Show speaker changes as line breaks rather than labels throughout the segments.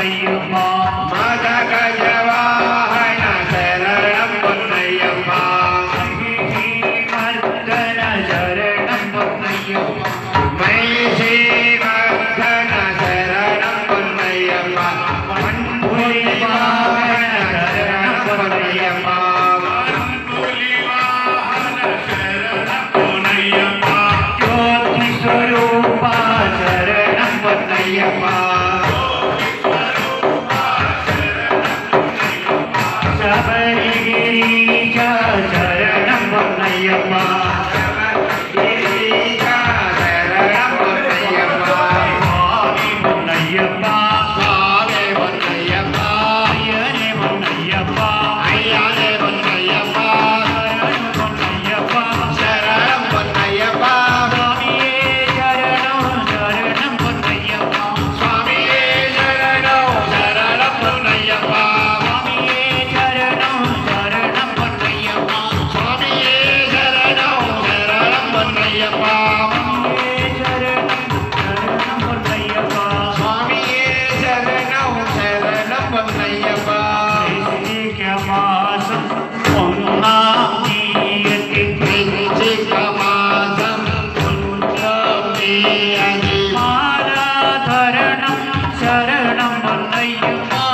பொன்னையம்மா
மதகஜவாஹன சரணம் பொன்னையம்மா
மர்தன சரணம் பொன்னையம்மா
மைஷி மர்தன சரணம் பொன்னையம்மா
மண்புலி வாகன சரணம் பொன்னையம்மா ஜோதி ஸ்வரூபா சரணம் பொன்னையம்மா சபரிகிரீஷ சரணம் பொன்னையம்மா
சரணம் பொன்னையம்மா
சுவாமி பொன்னையம்மா
சுவாமி பொன்னையம்மா
ஐயனே பொன்னையம்மா
ஐயானே பொன்னையம்மா
சரணம் பொன்னையம்மா
சரணம் பொன்னையம்மா
சுவாமியே சரணம் சரணம் பொன்னையம்மா
சுவாமியே சரணம் சரணம் பொன்னையம்மா
சுவாமியே சரணம் சரணம் பொன்னையம்மா
சுவாமியே சரணம் சரணம் பொன்னையப்பா சுவாமியே சரணம் சரணம் பொன்னையப்பா விருச்சிக மாசம் புண்ணியமே அதி ஆராதரணம் சரணம் பொன்னையப்பா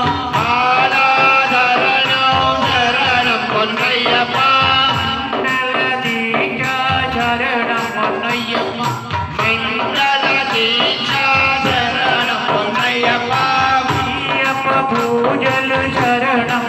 மண்டல தீட்சா சரணம் பொன்னையப்பா
பூஜல் சரணம்